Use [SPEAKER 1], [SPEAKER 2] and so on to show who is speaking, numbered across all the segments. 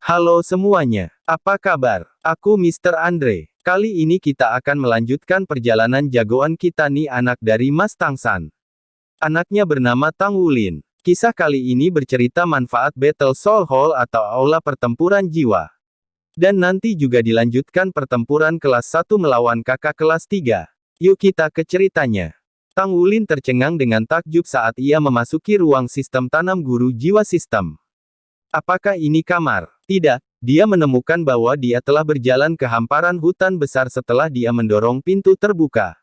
[SPEAKER 1] Halo semuanya, apa kabar? Aku Mr. Andre. Kali ini kita akan melanjutkan perjalanan jagoan kita nih anak dari Mas Tangsan. Anaknya bernama Tang Wulin. Kisah kali ini bercerita manfaat Battle Soul Hall atau Aula Pertempuran Jiwa. Dan nanti juga dilanjutkan pertempuran kelas 1 melawan kakak kelas 3. Yuk kita ke ceritanya. Tang Wulin tercengang dengan takjub saat ia memasuki ruang sistem tanam guru jiwa sistem. Apakah ini kamar? Tidak, dia menemukan bahwa dia telah berjalan ke hamparan hutan besar setelah dia mendorong pintu terbuka.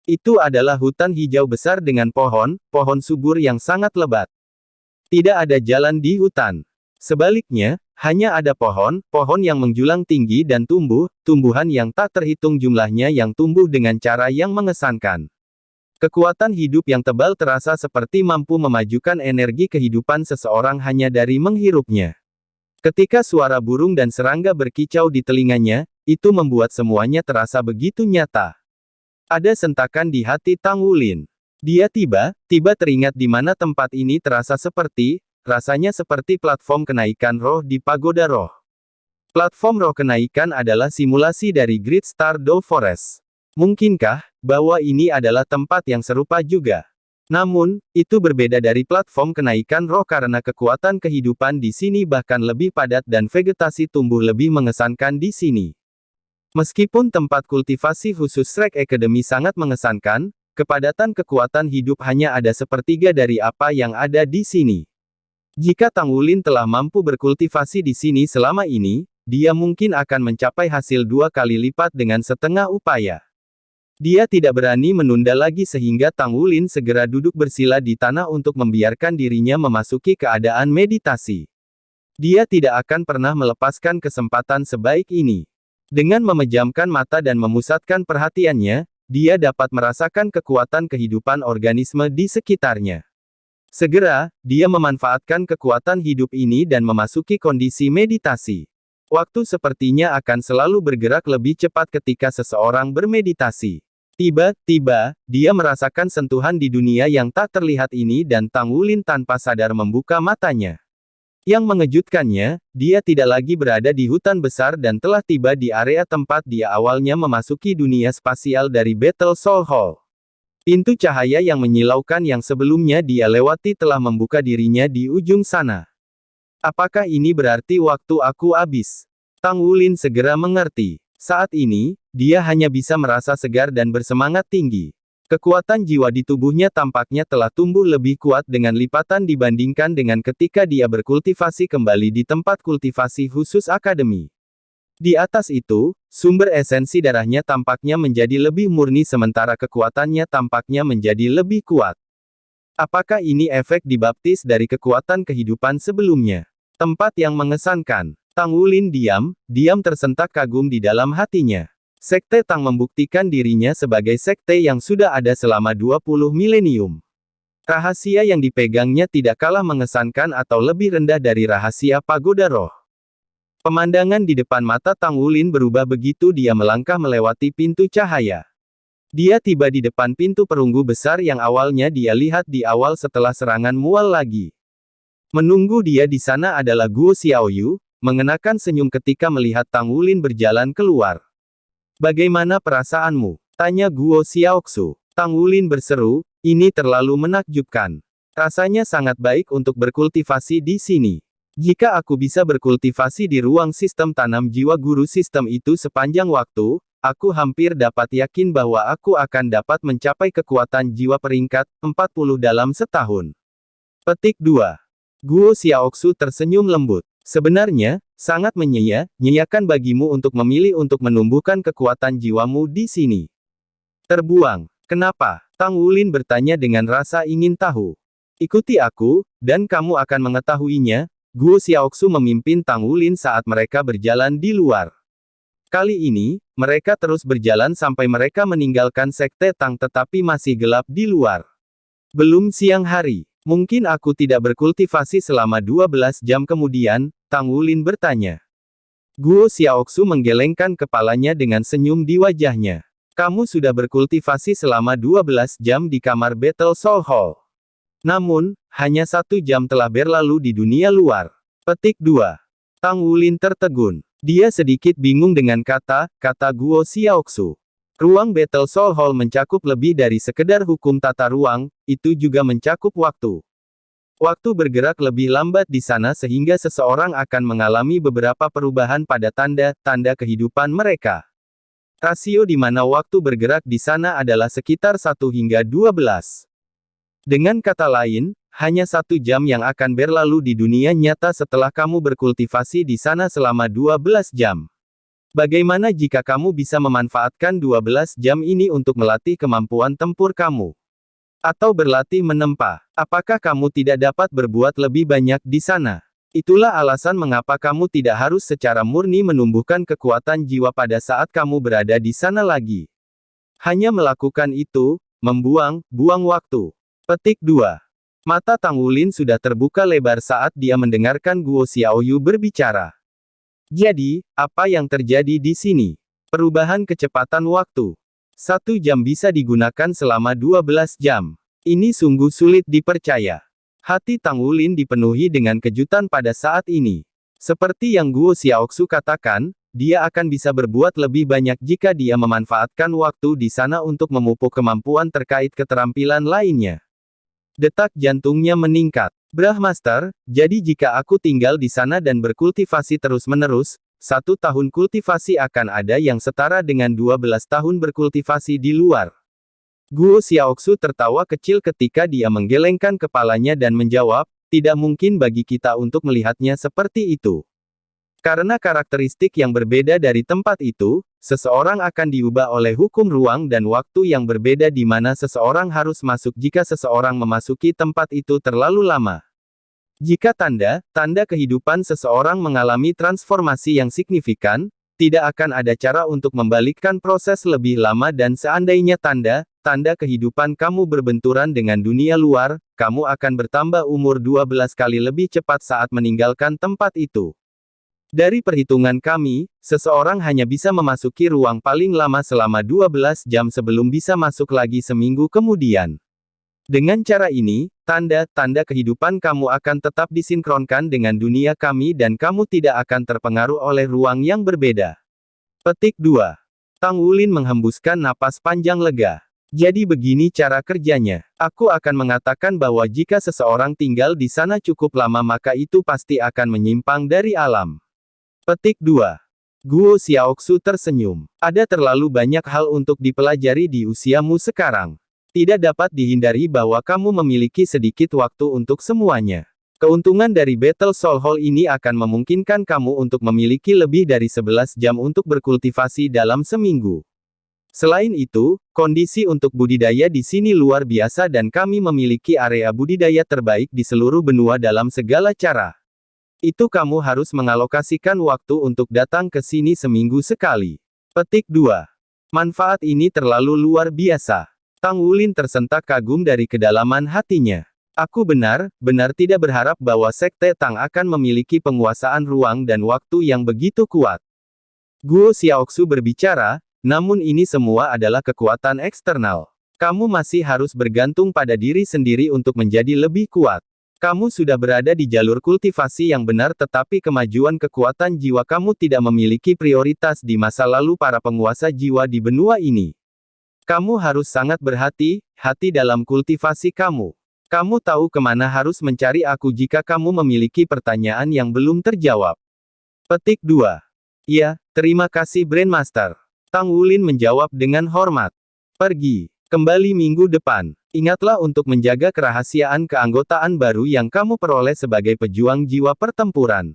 [SPEAKER 1] Itu adalah hutan hijau besar dengan pohon subur yang sangat lebat. Tidak ada jalan di hutan. Sebaliknya, hanya ada pohon yang menjulang tinggi dan tumbuhan yang tak terhitung jumlahnya yang tumbuh dengan cara yang mengesankan. Kekuatan hidup yang tebal terasa seperti mampu memajukan energi kehidupan seseorang hanya dari menghirupnya. Ketika suara burung dan serangga berkicau di telinganya, itu membuat semuanya terasa begitu nyata. Ada sentakan di hati Tang Wulin. Dia tiba-tiba teringat di mana tempat ini rasanya seperti platform kenaikan roh di pagoda roh. Platform roh kenaikan adalah simulasi dari Great Stardew Forest. Mungkinkah bahwa ini adalah tempat yang serupa juga? Namun, itu berbeda dari platform kenaikan roh karena kekuatan kehidupan di sini bahkan lebih padat dan vegetasi tumbuh lebih mengesankan di sini. Meskipun tempat kultivasi khusus Shrek Academy sangat mengesankan, kepadatan kekuatan hidup hanya ada sepertiga dari apa yang ada di sini. Jika Tang Wulin telah mampu berkultivasi di sini selama ini, dia mungkin akan mencapai hasil 2 kali lipat dengan setengah upaya. Dia tidak berani menunda lagi sehingga Tang Wulin segera duduk bersila di tanah untuk membiarkan dirinya memasuki keadaan meditasi. Dia tidak akan pernah melepaskan kesempatan sebaik ini. Dengan memejamkan mata dan memusatkan perhatiannya, dia dapat merasakan kekuatan kehidupan organisme di sekitarnya. Segera, dia memanfaatkan kekuatan hidup ini dan memasuki kondisi meditasi. Waktu sepertinya akan selalu bergerak lebih cepat ketika seseorang bermeditasi. Tiba-tiba, dia merasakan sentuhan di dunia yang tak terlihat ini dan Tang Wulin tanpa sadar membuka matanya. Yang mengejutkannya, dia tidak lagi berada di hutan besar dan telah tiba di area tempat dia awalnya memasuki dunia spasial dari Battle Soul Hall. Pintu cahaya yang menyilaukan yang sebelumnya dia lewati telah membuka dirinya di ujung sana. Apakah ini berarti waktu aku habis? Tang Wulin segera mengerti. Saat ini, dia hanya bisa merasa segar dan bersemangat tinggi. Kekuatan jiwa di tubuhnya tampaknya telah tumbuh lebih kuat dengan lipatan dibandingkan dengan ketika dia berkultivasi kembali di tempat kultivasi khusus akademi. Di atas itu, sumber esensi darahnya tampaknya menjadi lebih murni sementara kekuatannya tampaknya menjadi lebih kuat. Apakah ini efek dibaptis dari kekuatan kehidupan sebelumnya? Tempat yang mengesankan. Tang Wulin diam tersentak kagum di dalam hatinya. Sekte Tang membuktikan dirinya sebagai sekte yang sudah ada selama 20 milenium. Rahasia yang dipegangnya tidak kalah mengesankan atau lebih rendah dari rahasia pagoda roh. Pemandangan di depan mata Tang Wulin berubah begitu dia melangkah melewati pintu cahaya. Dia tiba di depan pintu perunggu besar yang awalnya dia lihat di awal setelah serangan mual lagi. Menunggu dia di sana adalah Guo Xiaoyu, mengenakan senyum ketika melihat Tang Wulin berjalan keluar. Bagaimana perasaanmu? Tanya Guo Xiaoxu. Tang Wulin berseru, ini terlalu menakjubkan. Rasanya sangat baik untuk berkultivasi di sini. Jika aku bisa berkultivasi di ruang sistem tanam jiwa guru sistem itu sepanjang waktu, aku hampir dapat yakin bahwa aku akan dapat mencapai kekuatan jiwa peringkat 40 dalam setahun. Petik 2. Guo Xiaoxu tersenyum lembut. Sebenarnya, sangat menyia-nyiakan bagimu untuk memilih untuk menumbuhkan kekuatan jiwamu di sini. Terbuang. Kenapa? Tang Wulin bertanya dengan rasa ingin tahu. Ikuti aku, dan kamu akan mengetahuinya. Guo Xiaoxu memimpin Tang Wulin saat mereka berjalan di luar. Kali ini, mereka terus berjalan sampai mereka meninggalkan sekte Tang tetapi masih gelap di luar. Belum siang hari. Mungkin aku tidak berkultivasi selama 12 jam kemudian, Tang Wulin bertanya. Guo Xiaoxu menggelengkan kepalanya dengan senyum di wajahnya. Kamu sudah berkultivasi selama 12 jam di kamar Battle Soul Hall. Namun, hanya 1 jam telah berlalu di dunia luar. Petik 2. Tang Wulin tertegun. Dia sedikit bingung dengan kata Guo Xiaoxu. Ruang Battle Soul Hall mencakup lebih dari sekedar hukum tata ruang, itu juga mencakup waktu. Waktu bergerak lebih lambat di sana sehingga seseorang akan mengalami beberapa perubahan pada tanda-tanda kehidupan mereka. Rasio di mana waktu bergerak di sana adalah sekitar 1 hingga 12. Dengan kata lain, hanya 1 jam yang akan berlalu di dunia nyata setelah kamu berkultivasi di sana selama 12 jam. Bagaimana jika kamu bisa memanfaatkan 12 jam ini untuk melatih kemampuan tempur kamu? Atau berlatih menempa? Apakah kamu tidak dapat berbuat lebih banyak di sana? Itulah alasan mengapa kamu tidak harus secara murni menumbuhkan kekuatan jiwa pada saat kamu berada di sana lagi. Hanya melakukan itu, buang waktu. Petik 2. Mata Tang Wulin sudah terbuka lebar saat dia mendengarkan Guo Xiaoyu berbicara. Jadi, apa yang terjadi di sini? Perubahan kecepatan waktu. 1 jam bisa digunakan selama 12 jam. Ini sungguh sulit dipercaya. Hati Tang Wulin dipenuhi dengan kejutan pada saat ini. Seperti yang Guo Xiaoxu katakan, dia akan bisa berbuat lebih banyak jika dia memanfaatkan waktu di sana untuk memupuk kemampuan terkait keterampilan lainnya. Detak jantungnya meningkat. Brahmaster, jadi jika aku tinggal di sana dan berkultivasi terus-menerus, 1 tahun kultivasi akan ada yang setara dengan 12 tahun berkultivasi di luar. Guo Xiaoxu tertawa kecil ketika dia menggelengkan kepalanya dan menjawab, tidak mungkin bagi kita untuk melihatnya seperti itu. Karena karakteristik yang berbeda dari tempat itu, seseorang akan diubah oleh hukum ruang dan waktu yang berbeda di mana seseorang harus masuk jika seseorang memasuki tempat itu terlalu lama. Jika tanda kehidupan seseorang mengalami transformasi yang signifikan, tidak akan ada cara untuk membalikkan proses lebih lama dan seandainya tanda kehidupan kamu berbenturan dengan dunia luar, kamu akan bertambah umur 12 kali lebih cepat saat meninggalkan tempat itu. Dari perhitungan kami, seseorang hanya bisa memasuki ruang paling lama selama 12 jam sebelum bisa masuk lagi seminggu kemudian. Dengan cara ini, tanda kehidupan kamu akan tetap disinkronkan dengan dunia kami dan kamu tidak akan terpengaruh oleh ruang yang berbeda. Petik 2. Tang Wulin menghembuskan napas panjang lega. Jadi begini cara kerjanya. Aku akan mengatakan bahwa jika seseorang tinggal di sana cukup lama maka itu pasti akan menyimpang dari alam. Petik 2. Guo Xiaoxu tersenyum. Ada terlalu banyak hal untuk dipelajari di usiamu sekarang. Tidak dapat dihindari bahwa kamu memiliki sedikit waktu untuk semuanya. Keuntungan dari Battle Soul Hall ini akan memungkinkan kamu untuk memiliki lebih dari 11 jam untuk berkultivasi dalam seminggu. Selain itu, kondisi untuk budidaya di sini luar biasa dan kami memiliki area budidaya terbaik di seluruh benua dalam segala cara. Itu kamu harus mengalokasikan waktu untuk datang ke sini seminggu sekali. Petik 2. Manfaat ini terlalu luar biasa. Tang Wulin tersentak kagum dari kedalaman hatinya. Aku benar-benar tidak berharap bahwa Sekte Tang akan memiliki penguasaan ruang dan waktu yang begitu kuat. Guo Xiaoxu berbicara, namun ini semua adalah kekuatan eksternal. Kamu masih harus bergantung pada diri sendiri untuk menjadi lebih kuat. Kamu sudah berada di jalur kultivasi yang benar tetapi kemajuan kekuatan jiwa kamu tidak memiliki prioritas di masa lalu para penguasa jiwa di benua ini. Kamu harus sangat berhati-hati dalam kultivasi kamu. Kamu tahu kemana harus mencari aku jika kamu memiliki pertanyaan yang belum terjawab. Petik 2. Iya, terima kasih Brandmaster. Tang Wulin menjawab dengan hormat. Pergi. Kembali minggu depan. Ingatlah untuk menjaga kerahasiaan keanggotaan baru yang kamu peroleh sebagai pejuang jiwa pertempuran.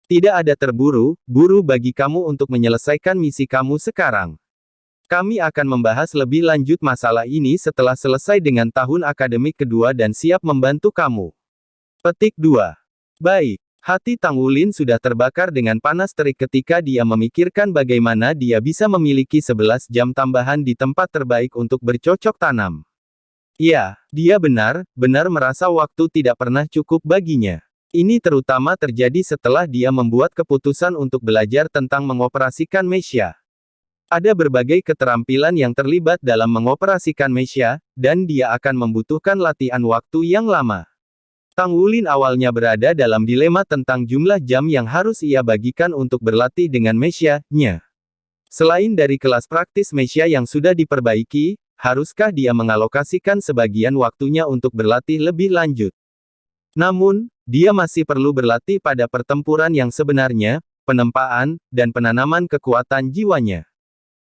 [SPEAKER 1] Tidak ada terburu-buru bagi kamu untuk menyelesaikan misi kamu sekarang. Kami akan membahas lebih lanjut masalah ini setelah selesai dengan tahun akademik kedua dan siap membantu kamu. Petik 2. Baik. Hati Tang Wulin sudah terbakar dengan panas terik ketika dia memikirkan bagaimana dia bisa memiliki 11 jam tambahan di tempat terbaik untuk bercocok tanam. Ya, dia benar-benar merasa waktu tidak pernah cukup baginya. Ini terutama terjadi setelah dia membuat keputusan untuk belajar tentang mengoperasikan mecha. Ada berbagai keterampilan yang terlibat dalam mengoperasikan mecha, dan dia akan membutuhkan latihan waktu yang lama. Tang Wulin awalnya berada dalam dilema tentang jumlah jam yang harus ia bagikan untuk berlatih dengan Mesya-nya. Selain dari kelas praktis Mesya yang sudah diperbaiki, haruskah dia mengalokasikan sebagian waktunya untuk berlatih lebih lanjut? Namun, dia masih perlu berlatih pada pertempuran yang sebenarnya, penempaan, dan penanaman kekuatan jiwanya.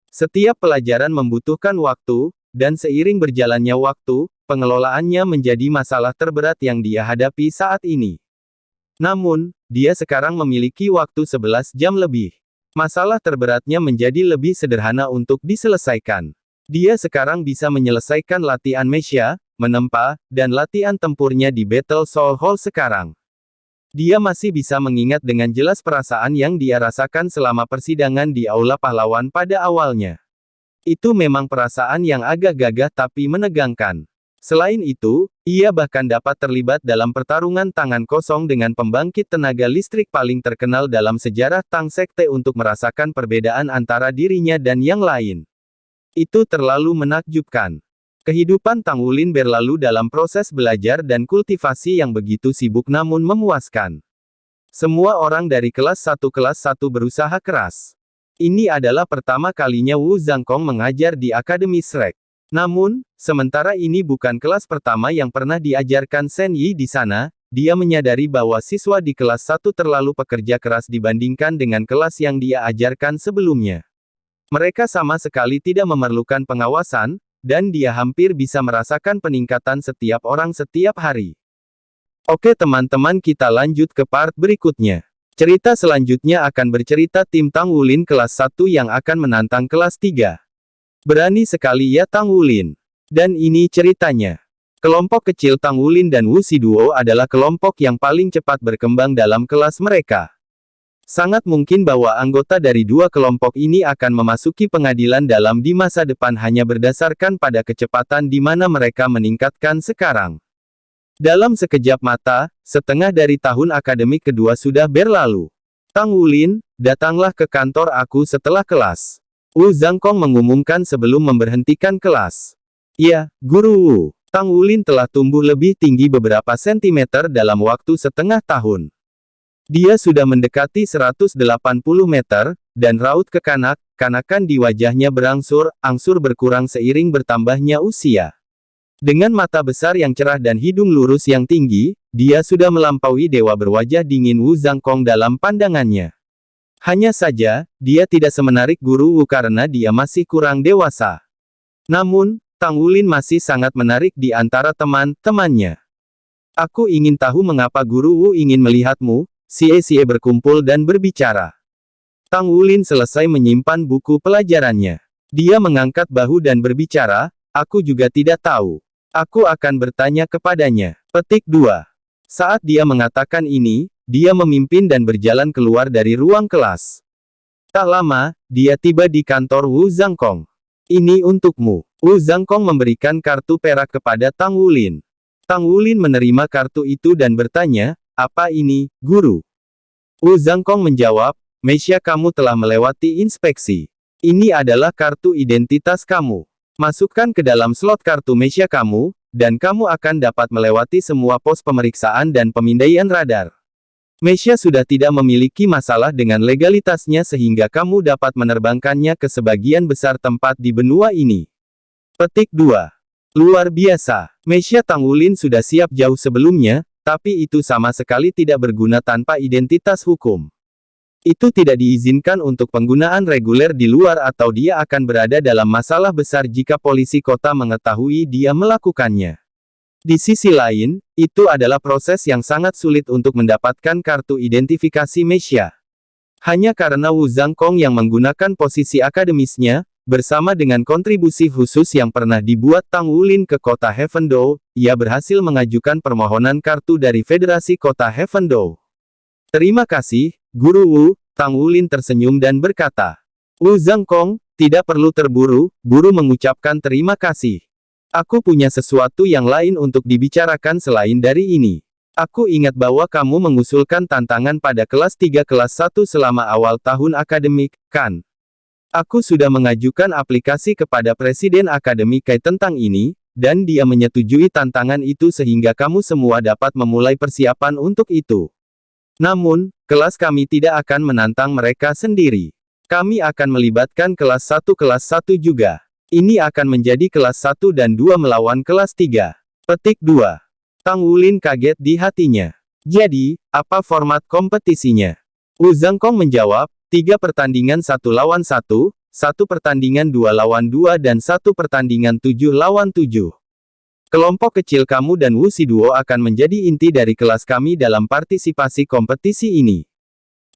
[SPEAKER 1] Setiap pelajaran membutuhkan waktu, dan seiring berjalannya waktu, pengelolaannya menjadi masalah terberat yang dia hadapi saat ini. Namun, dia sekarang memiliki waktu 11 jam lebih. Masalah terberatnya menjadi lebih sederhana untuk diselesaikan. Dia sekarang bisa menyelesaikan latihan Mesya, menempa, dan latihan tempurnya di Battle Soul Hall sekarang. Dia masih bisa mengingat dengan jelas perasaan yang dia rasakan selama persidangan di Aula Pahlawan pada awalnya. Itu memang perasaan yang agak gagah tapi menegangkan. Selain itu, ia bahkan dapat terlibat dalam pertarungan tangan kosong dengan pembangkit tenaga listrik paling terkenal dalam sejarah Tang Sekte untuk merasakan perbedaan antara dirinya dan yang lain. Itu terlalu menakjubkan. Kehidupan Tang Wulin berlalu dalam proses belajar dan kultivasi yang begitu sibuk namun memuaskan. Semua orang dari kelas 1 berusaha keras. Ini adalah pertama kalinya Wu Zhangkong mengajar di Akademi Shrek. Namun, sementara ini bukan kelas pertama yang pernah diajarkan Shen Yi di sana, dia menyadari bahwa siswa di kelas 1 terlalu pekerja keras dibandingkan dengan kelas yang dia ajarkan sebelumnya. Mereka sama sekali tidak memerlukan pengawasan, dan dia hampir bisa merasakan peningkatan setiap orang setiap hari. Oke teman-teman, kita lanjut ke part berikutnya. Cerita selanjutnya akan bercerita tim Tang Wulin kelas 1 yang akan menantang kelas 3. Berani sekali ya Tang Wulin. Dan ini ceritanya. Kelompok kecil Tang Wulin dan Wu Shiduo adalah kelompok yang paling cepat berkembang dalam kelas mereka. Sangat mungkin bahwa anggota dari dua kelompok ini akan memasuki pengadilan dalam di masa depan hanya berdasarkan pada kecepatan di mana mereka meningkatkan sekarang. Dalam sekejap mata, setengah dari tahun akademik kedua sudah berlalu. Tang Wulin, datanglah ke kantor aku setelah kelas. Wu Zhangkong mengumumkan sebelum memberhentikan kelas. Ya, Guru Wu. Tang Wulin telah tumbuh lebih tinggi beberapa sentimeter dalam waktu setengah tahun. Dia sudah mendekati 180 meter, dan raut kekanak-kanakan di wajahnya berangsur-angsur berkurang seiring bertambahnya usia. Dengan mata besar yang cerah dan hidung lurus yang tinggi, dia sudah melampaui dewa berwajah dingin Wu Zhangkong dalam pandangannya. Hanya saja, dia tidak semenarik Guru Wu karena dia masih kurang dewasa. Namun, Tang Wulin masih sangat menarik di antara teman-temannya. Aku ingin tahu mengapa Guru Wu ingin melihatmu. Sie berkumpul dan berbicara. Tang Wulin selesai menyimpan buku pelajarannya. Dia mengangkat bahu dan berbicara, aku juga tidak tahu. Aku akan bertanya kepadanya. Petik 2. Saat dia mengatakan ini, dia memimpin dan berjalan keluar dari ruang kelas. Tak lama, dia tiba di kantor Wu Zhangkong. Ini untukmu. Wu Zhangkong memberikan kartu perak kepada Tang Wulin. Tang Wulin menerima kartu itu dan bertanya, apa ini, Guru? Wu Zhangkong menjawab, Mesya kamu telah melewati inspeksi. Ini adalah kartu identitas kamu. Masukkan ke dalam slot kartu Mesya kamu, dan kamu akan dapat melewati semua pos pemeriksaan dan pemindaian radar. Mesya sudah tidak memiliki masalah dengan legalitasnya sehingga kamu dapat menerbangkannya ke sebagian besar tempat di benua ini. Petik 2. Luar biasa. Mesya Tang Wulin sudah siap jauh sebelumnya, tapi itu sama sekali tidak berguna tanpa identitas hukum. Itu tidak diizinkan untuk penggunaan reguler di luar atau dia akan berada dalam masalah besar jika polisi kota mengetahui dia melakukannya. Di sisi lain, itu adalah proses yang sangat sulit untuk mendapatkan kartu identifikasi Mesya. Hanya karena Wu Zhangkong yang menggunakan posisi akademisnya, bersama dengan kontribusi khusus yang pernah dibuat Tang Wulin ke kota Heavendou, ia berhasil mengajukan permohonan kartu dari Federasi Kota Heavendou. Terima kasih, Guru Wu, Tang Wulin tersenyum dan berkata. Wu Zhangkong, tidak perlu terburu, buru mengucapkan terima kasih. Aku punya sesuatu yang lain untuk dibicarakan selain dari ini. Aku ingat bahwa kamu mengusulkan tantangan pada kelas 3 kelas 1 selama awal tahun akademik, kan? Aku sudah mengajukan aplikasi kepada Presiden Akademi Kai tentang ini, dan dia menyetujui tantangan itu sehingga kamu semua dapat memulai persiapan untuk itu. Namun, kelas kami tidak akan menantang mereka sendiri. Kami akan melibatkan kelas 1 juga. Ini akan menjadi kelas 1 dan 2 melawan kelas 3. Petik 2. Tang Wulin kaget di hatinya. Jadi, apa format kompetisinya? Wu Zhangkong menjawab, 3 pertandingan 1 lawan 1, 1 pertandingan 2 lawan 2 dan 1 pertandingan 7 lawan 7. Kelompok kecil kamu dan Wu Shiduo akan menjadi inti dari kelas kami dalam partisipasi kompetisi ini.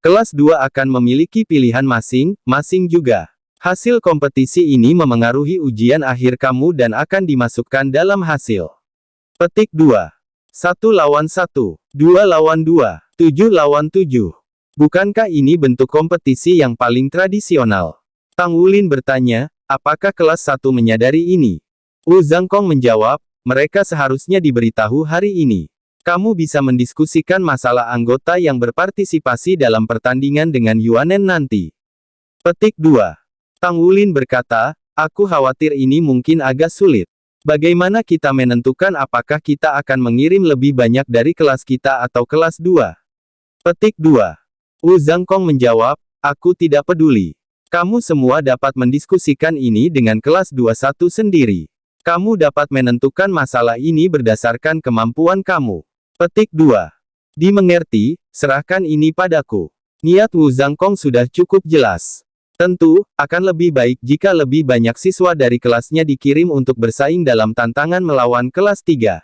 [SPEAKER 1] Kelas 2 akan memiliki pilihan masing-masing juga. Hasil kompetisi ini memengaruhi ujian akhir kamu dan akan dimasukkan dalam hasil. Petik 2. 1 lawan 1, 2 lawan 2, 7 lawan 7. Bukankah ini bentuk kompetisi yang paling tradisional? Tang Wulin bertanya, apakah kelas 1 menyadari ini? Wu Zhangkong menjawab, mereka seharusnya diberitahu hari ini. Kamu bisa mendiskusikan masalah anggota yang berpartisipasi dalam pertandingan dengan Yuanen nanti. Petik 2. Tang Wulin berkata, aku khawatir ini mungkin agak sulit. Bagaimana kita menentukan apakah kita akan mengirim lebih banyak dari kelas kita atau kelas 2? Petik 2. Wu Zhangkong menjawab, aku tidak peduli. Kamu semua dapat mendiskusikan ini dengan kelas 21 sendiri. Kamu dapat menentukan masalah ini berdasarkan kemampuan kamu. Petik 2. Dimengerti, serahkan ini padaku. Niat Wu Zhangkong sudah cukup jelas. Tentu, akan lebih baik jika lebih banyak siswa dari kelasnya dikirim untuk bersaing dalam tantangan melawan kelas 3.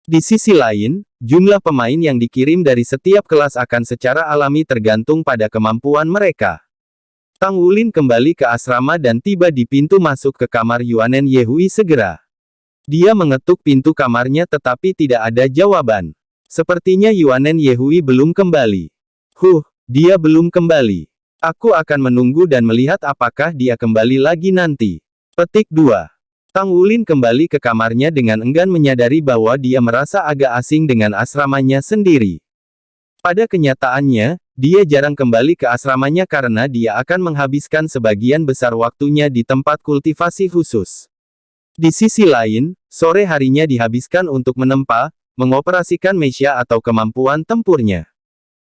[SPEAKER 1] Di sisi lain, jumlah pemain yang dikirim dari setiap kelas akan secara alami tergantung pada kemampuan mereka. Tang Wulin kembali ke asrama dan tiba di pintu masuk ke kamar Yuanen Yehui segera. Dia mengetuk pintu kamarnya tetapi tidak ada jawaban. Sepertinya Yuanen Yehui belum kembali. Dia belum kembali. Aku akan menunggu dan melihat apakah dia kembali lagi nanti. Petik 2. Tang Wulin kembali ke kamarnya dengan enggan menyadari bahwa dia merasa agak asing dengan asramanya sendiri. Pada kenyataannya, dia jarang kembali ke asramanya karena dia akan menghabiskan sebagian besar waktunya di tempat kultivasi khusus. Di sisi lain, sore harinya dihabiskan untuk mengoperasikan mecha atau kemampuan tempurnya.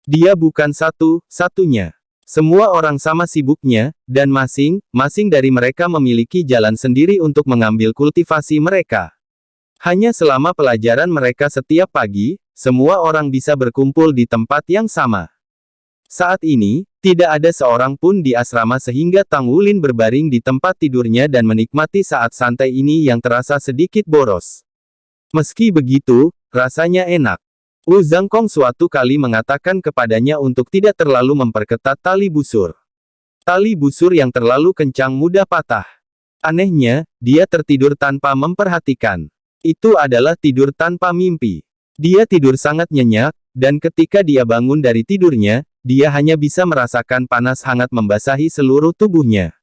[SPEAKER 1] Dia bukan satu-satunya. Semua orang sama sibuknya, dan masing-masing dari mereka memiliki jalan sendiri untuk mengambil kultivasi mereka. Hanya selama pelajaran mereka setiap pagi, semua orang bisa berkumpul di tempat yang sama. Saat ini, tidak ada seorang pun di asrama sehingga Tang Wulin berbaring di tempat tidurnya dan menikmati saat santai ini yang terasa sedikit boros. Meski begitu, rasanya enak. Wu Zhangkong suatu kali mengatakan kepadanya untuk tidak terlalu memperketat tali busur. Tali busur yang terlalu kencang mudah patah. Anehnya, dia tertidur tanpa memperhatikan. Itu adalah tidur tanpa mimpi. Dia tidur sangat nyenyak, dan ketika dia bangun dari tidurnya, dia hanya bisa merasakan panas hangat membasahi seluruh tubuhnya.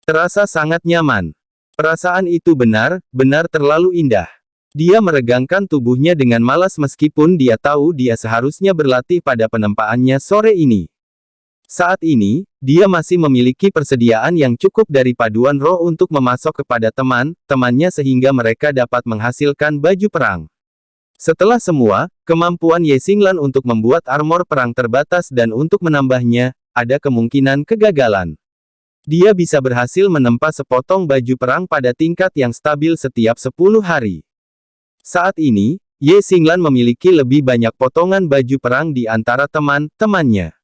[SPEAKER 1] Terasa sangat nyaman. Perasaan itu benar-benar terlalu indah. Dia meregangkan tubuhnya dengan malas meskipun dia tahu dia seharusnya berlatih pada penempaannya sore ini. Saat ini, dia masih memiliki persediaan yang cukup dari paduan roh untuk memasok kepada teman-temannya sehingga mereka dapat menghasilkan baju perang. Setelah semua, kemampuan Ye Xinglan untuk membuat armor perang terbatas dan untuk menambahnya, ada kemungkinan kegagalan. Dia bisa berhasil menempa sepotong baju perang pada tingkat yang stabil setiap 10 hari. Saat ini, Ye Xinglan memiliki lebih banyak potongan baju perang di antara teman-temannya.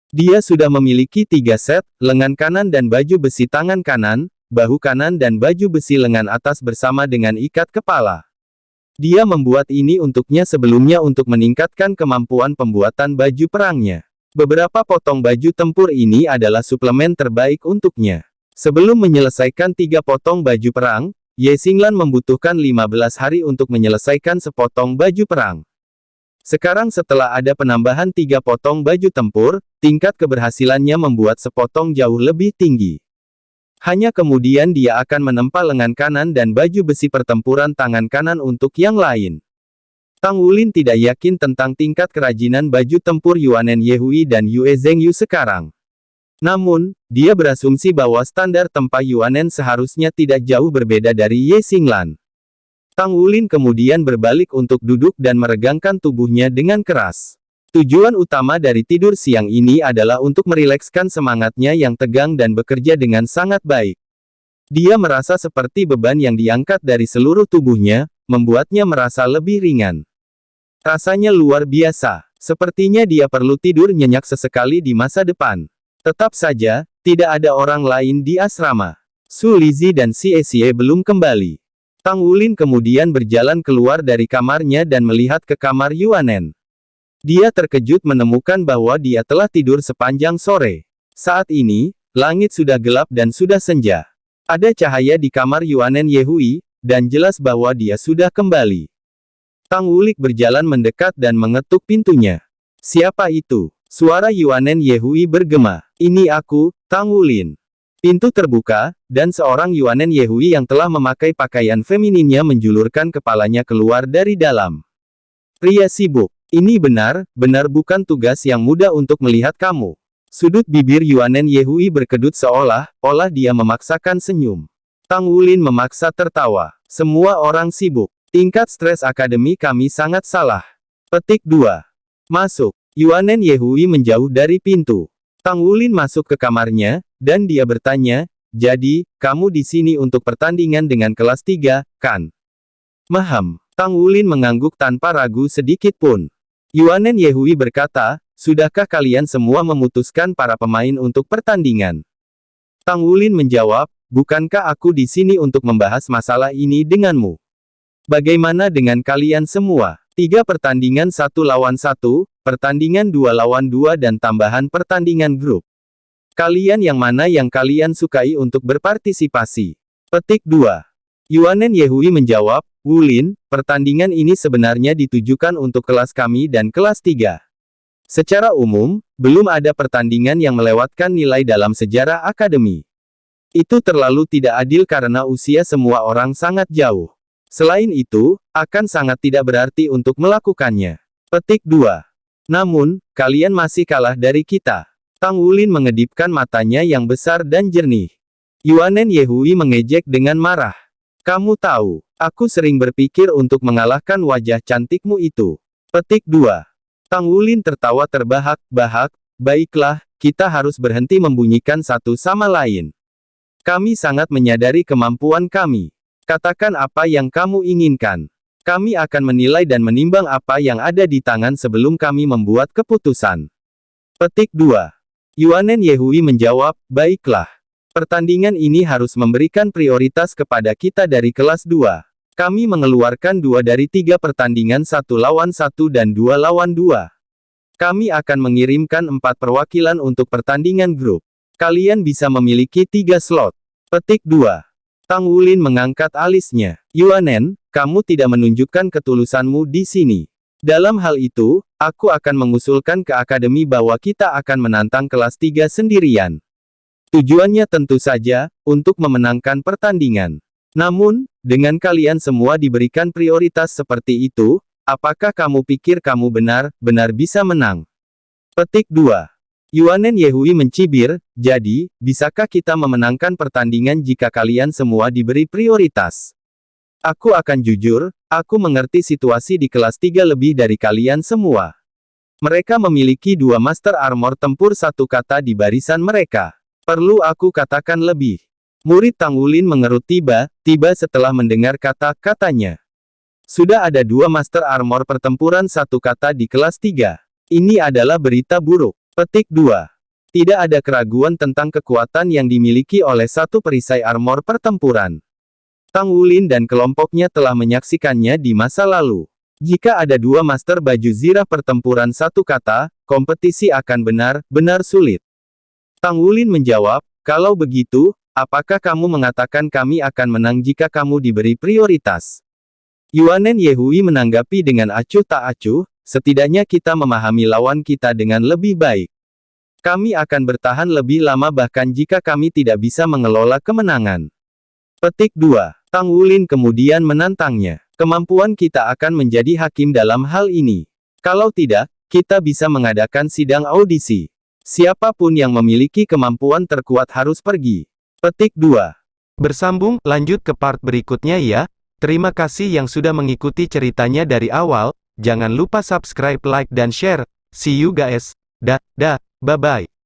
[SPEAKER 1] Dia sudah memiliki 3 set, lengan kanan dan baju besi tangan kanan, bahu kanan dan baju besi lengan atas bersama dengan ikat kepala. Dia membuat ini untuknya sebelumnya untuk meningkatkan kemampuan pembuatan baju perangnya. Beberapa potong baju tempur ini adalah suplemen terbaik untuknya. Sebelum menyelesaikan 3 potong baju perang, Ye Xinglan membutuhkan 15 hari untuk menyelesaikan sepotong baju perang. Sekarang setelah ada penambahan 3 potong baju tempur, tingkat keberhasilannya membuat sepotong jauh lebih tinggi. Hanya kemudian dia akan menempa lengan kanan dan baju besi pertempuran tangan kanan untuk yang lain. Tang Wulin tidak yakin tentang tingkat kerajinan baju tempur Yuanen Yehui dan Yue Zhengyu sekarang. Namun, dia berasumsi bahwa standar tempa Yuanen seharusnya tidak jauh berbeda dari Ye Xinglan. Tang Wulin kemudian berbalik untuk duduk dan meregangkan tubuhnya dengan keras. Tujuan utama dari tidur siang ini adalah untuk merilekskan semangatnya yang tegang dan bekerja dengan sangat baik. Dia merasa seperti beban yang diangkat dari seluruh tubuhnya, membuatnya merasa lebih ringan. Rasanya luar biasa. Sepertinya dia perlu tidur nyenyak sesekali di masa depan. Tetap saja, tidak ada orang lain di asrama. Su Lizhi dan Xie Xie belum kembali. Tang Wulin kemudian berjalan keluar dari kamarnya dan melihat ke kamar Yuanen. Dia terkejut menemukan bahwa dia telah tidur sepanjang sore. Saat ini, langit sudah gelap dan sudah senja. Ada cahaya di kamar Yuanen Yehui, dan jelas bahwa dia sudah kembali. Tang Wulik berjalan mendekat dan mengetuk pintunya. Siapa itu? Suara Yuanen Yehui bergema. Ini aku, Tang Wulin. Pintu terbuka, dan seorang Yuanen Yehui yang telah memakai pakaian femininnya menjulurkan kepalanya keluar dari dalam. Pria sibuk. Ini benar bukan tugas yang mudah untuk melihat kamu. Sudut bibir Yuanen Yehui berkedut seolah-olah dia memaksakan senyum. Tang Wulin memaksa tertawa. Semua orang sibuk. Tingkat stres akademi kami sangat salah. Petik 2. Masuk. Yuanen Yehui menjauh dari pintu. Tang Wulin masuk ke kamarnya, dan dia bertanya, jadi, kamu di sini untuk pertandingan dengan kelas 3, kan? Maham. Tang Wulin mengangguk tanpa ragu sedikit pun. Yuanen Yehui berkata, sudahkah kalian semua memutuskan para pemain untuk pertandingan? Tang Wulin menjawab, bukankah aku di sini untuk membahas masalah ini denganmu? Bagaimana dengan kalian semua? 3 pertandingan 1 lawan 1, pertandingan 2 lawan 2 dan tambahan pertandingan grup. Kalian yang mana yang kalian sukai untuk berpartisipasi? Petik 2. Yuanen Yehui menjawab, Wulin, pertandingan ini sebenarnya ditujukan untuk kelas kami dan kelas 3. Secara umum, belum ada pertandingan yang melewatkan nilai dalam sejarah akademi. Itu terlalu tidak adil karena usia semua orang sangat jauh. Selain itu, akan sangat tidak berarti untuk melakukannya. Petik 2. Namun, kalian masih kalah dari kita. Tang Wulin mengedipkan matanya yang besar dan jernih. Yuanen Yehui mengejek dengan marah. Kamu tahu, aku sering berpikir untuk mengalahkan wajah cantikmu itu. Petik 2. Tang Wulin tertawa terbahak-bahak, baiklah, kita harus berhenti membunyikan satu sama lain. Kami sangat menyadari kemampuan kami. Katakan apa yang kamu inginkan. Kami akan menilai dan menimbang apa yang ada di tangan sebelum kami membuat keputusan. Petik 2. Yuanen Yehui menjawab, baiklah. Pertandingan ini harus memberikan prioritas kepada kita dari kelas 2. Kami mengeluarkan 2 dari 3 pertandingan 1 lawan 1 dan 2 lawan 2. Kami akan mengirimkan 4 perwakilan untuk pertandingan grup. Kalian bisa memiliki 3 slot. Petik 2. Tang Wulin mengangkat alisnya. Yuanen, kamu tidak menunjukkan ketulusanmu di sini. Dalam hal itu, aku akan mengusulkan ke akademi bahwa kita akan menantang kelas 3 sendirian. Tujuannya tentu saja, untuk memenangkan pertandingan. Namun, dengan kalian semua diberikan prioritas seperti itu, apakah kamu pikir kamu benar-benar bisa menang? Petik 2. Yuanen Yehui mencibir, jadi, bisakah kita memenangkan pertandingan jika kalian semua diberi prioritas? Aku akan jujur, aku mengerti situasi di kelas 3 lebih dari kalian semua. Mereka memiliki 2 Master Armor tempur 1 kata di barisan mereka. Perlu aku katakan lebih? Murid Tang Wulin mengerut tiba-tiba setelah mendengar kata-katanya. Sudah ada 2 Master Armor pertempuran 1 kata di kelas 3. Ini adalah berita buruk. Petik 2. Tidak ada keraguan tentang kekuatan yang dimiliki oleh satu perisai armor pertempuran. Tang Wulin dan kelompoknya telah menyaksikannya di masa lalu. Jika ada 2 master baju zirah pertempuran 1 kata, kompetisi akan benar-benar sulit. Tang Wulin menjawab, kalau begitu, apakah kamu mengatakan kami akan menang jika kamu diberi prioritas? Yuanen Yehui menanggapi dengan acuh tak acuh, setidaknya kita memahami lawan kita dengan lebih baik. Kami akan bertahan lebih lama bahkan jika kami tidak bisa mengelola kemenangan. Petik 2. Tang Wulin kemudian menantangnya. Kemampuan kita akan menjadi hakim dalam hal ini. Kalau tidak, kita bisa mengadakan sidang audisi. Siapapun yang memiliki kemampuan terkuat harus pergi. Petik 2. Bersambung, lanjut ke part berikutnya ya.
[SPEAKER 2] Terima kasih yang sudah mengikuti ceritanya dari awal. Jangan lupa subscribe, like, dan share. See you guys. Dah, bye-bye.